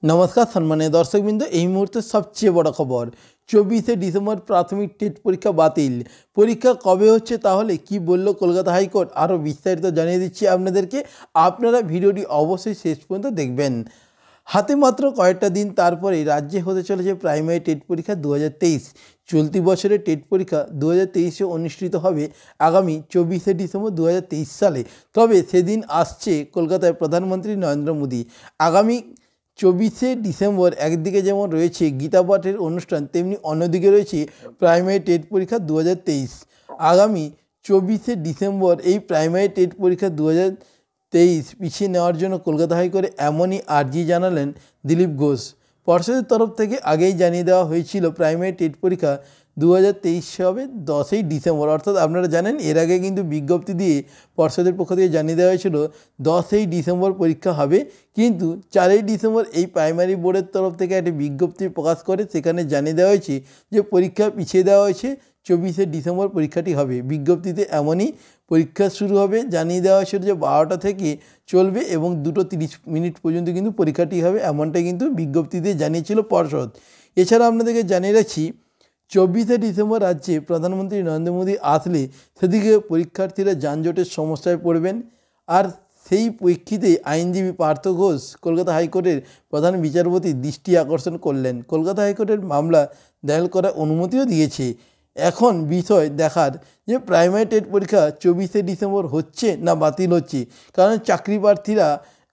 नमस्कार सम्मानीय दर्शकबिंदु এই মুহূর্তে সবচেয়ে বড় খবর 24 ডিসেম্বর প্রাথমিক টেট পরীক্ষা বাতিল। পরীক্ষা কবে হচ্ছে তাহলে কি বলল কলকাতা হাইকোর্ট আরও বিস্তারিত জানিয়ে দিচ্ছি আপনাদেরকে। আপনারা ভিডিওটি অবশ্যই শেষ পর্যন্ত দেখবেন। হাতে মাত্র কয়েকটা দিন তারপরেই রাজ্যে হতে চলেছে প্রাইমারি টেট পরীক্ষা 2023। চলতি বছরের টেট পরীক্ষা 2023-এ অনুষ্ঠিত হবে আগামী 24 ডিসেম্বর 2023 সালে। তবে সেদিন আসছে কলকাতায় প্রধানমন্ত্রী নরেন্দ্র মোদী। আগামী 24 ডিসেম্বর একদিকে যেমন রয়েছে গীতা পাঠের অনুষ্ঠান, তেমনি অন্যদিকে রয়েছে প্রাইমারি টেট পরীক্ষা 2023। আগামী 24 ডিসেম্বর এই প্রাইমারি টেট পরীক্ষা 2023 পিছিয়ে নেওয়ার জন্য কলকাতা হাইকোর্টে এমনই আর্জি জানালেন দিলীপ ঘোষ। পর্ষদের তরফ থেকে আগেই জানিয়ে দেওয়া হয়েছিল প্রাইমারি টেট পরীক্ষা 2023 হবে 10 ডিসেম্বর। অর্থাৎ আপনারা জানেন এর আগে কিন্তু বিজ্ঞপ্তি দিয়ে পর্ষদের পক্ষ থেকে জানিয়ে দেওয়া হয়েছিল 10 ডিসেম্বর পরীক্ষা হবে, কিন্তু 4 ডিসেম্বর এই প্রাইমারি বোর্ডের তরফ থেকে একটি বিজ্ঞপ্তি প্রকাশ করে সেখানে জানিয়ে দেওয়া হয়েছে যে পরীক্ষা পিছিয়ে দেওয়া হয়েছে, 24 ডিসেম্বর পরীক্ষাটি হবে। বিজ্ঞপ্তিতে এমনই পরীক্ষা শুরু হবে, জানিয়ে দেওয়া হয়েছিল যে 12টা থেকে চলবে এবং 2:30 পর্যন্ত কিন্তু পরীক্ষাটি হবে, এমনটাই কিন্তু বিজ্ঞপ্তিতে জানিয়েছিল পর্ষদ। এছাড়া আপনাদেরকে জানিয়ে রাখছি 24 ডিসেম্বর রাজ্যে প্রধানমন্ত্রী নরেন্দ্র মোদী আসলে সেদিকে পরীক্ষার্থীরা যানজটের সমস্যায় পড়বেন। আর সেই প্রেক্ষিতে আইনজীবী পার্থ ঘোষ কলকাতা হাইকোর্টের প্রধান বিচারপতির দৃষ্টি আকর্ষণ করলেন। কলকাতা হাইকোর্টের মামলা দায়ের করার অনুমতিও দিয়েছে। এখন বিষয় দেখার যে প্রাইমারি টেট পরীক্ষা 24 ডিসেম্বর হচ্ছে না বাতিল হচ্ছে, কারণ চাকরি প্রার্থীরা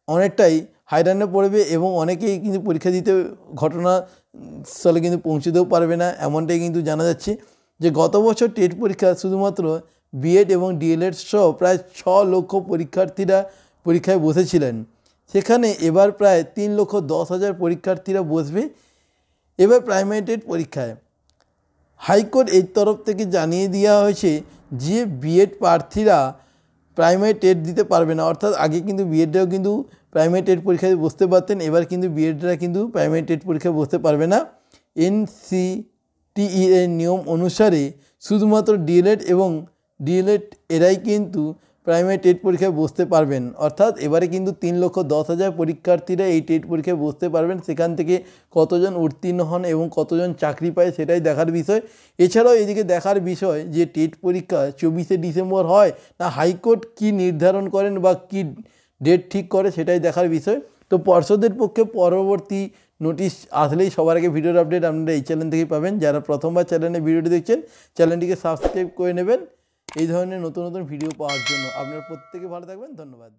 অনেকটাই হায়রানে পড়বে এবং অনেকেই কিন্তু পরীক্ষা দিতে ঘটনাস্থলে কিন্তু পৌঁছতেও পারবে না, এমনটাই কিন্তু জানা যাচ্ছে। যে গত বছর টেট পরীক্ষা শুধুমাত্র বিএড এবং ডিএলএড সহ প্রায় 6 লক্ষ পরীক্ষার্থীরা পরীক্ষায় বসেছিলেন, সেখানে এবার প্রায় 3,10,000 পরীক্ষার্থীরা বসবে এবার প্রাইমারি টেট পরীক্ষায়। হাইকোর্ট এর তরফ থেকে জানিয়ে দেওয়া হয়েছে যে বিএড প্রার্থীরা প্রাইমারি টেট দিতে পারবে না। অর্থাৎ আগে কিন্তু বিএডরাও কিন্তু প্রাইমারি টেট পরীক্ষায় বসতে পারতেন, এবার কিন্তু বিএডরা কিন্তু প্রাইমারি টেট পরীক্ষায় বসতে পারবে না। এনসিটিই এর নিয়ম অনুসারে শুধুমাত্র ডিএলএড এবং ডিএলএড এরাই কিন্তু প্রাইমারি টেট পরীক্ষায় বসতে পারবেন। অর্থাৎ এবারে কিন্তু 3,10,000 পরীক্ষার্থীরা এই টেট পরীক্ষায় বসতে পারবেন। সেখান থেকে কতজন উত্তীর্ণ হন এবং কতজন চাকরি পায় সেটাই দেখার বিষয়। এছাড়াও এদিকে দেখার বিষয় যে টেট পরীক্ষা 24 ডিসেম্বর হয় না হাইকোর্ট কি নির্ধারণ করেন বা কি ডেট ঠিক করে সেটাই দেখার বিষয়। তো পর্ষদের পক্ষে পরবর্তী নোটিশ আসলেই সবার আগে ভিডিওর আপডেট আপনারা এই চ্যানেল থেকেই পাবেন। যারা প্রথমবার চ্যানেলে ভিডিওটি দেখছেন চ্যানেলটিকে সাবস্ক্রাইব করে নেবেন এই ধরনের নতুন নতুন ভিডিও পাওয়ার জন্য। আপনারা প্রত্যেকে ভালো থাকবেন, ধন্যবাদ।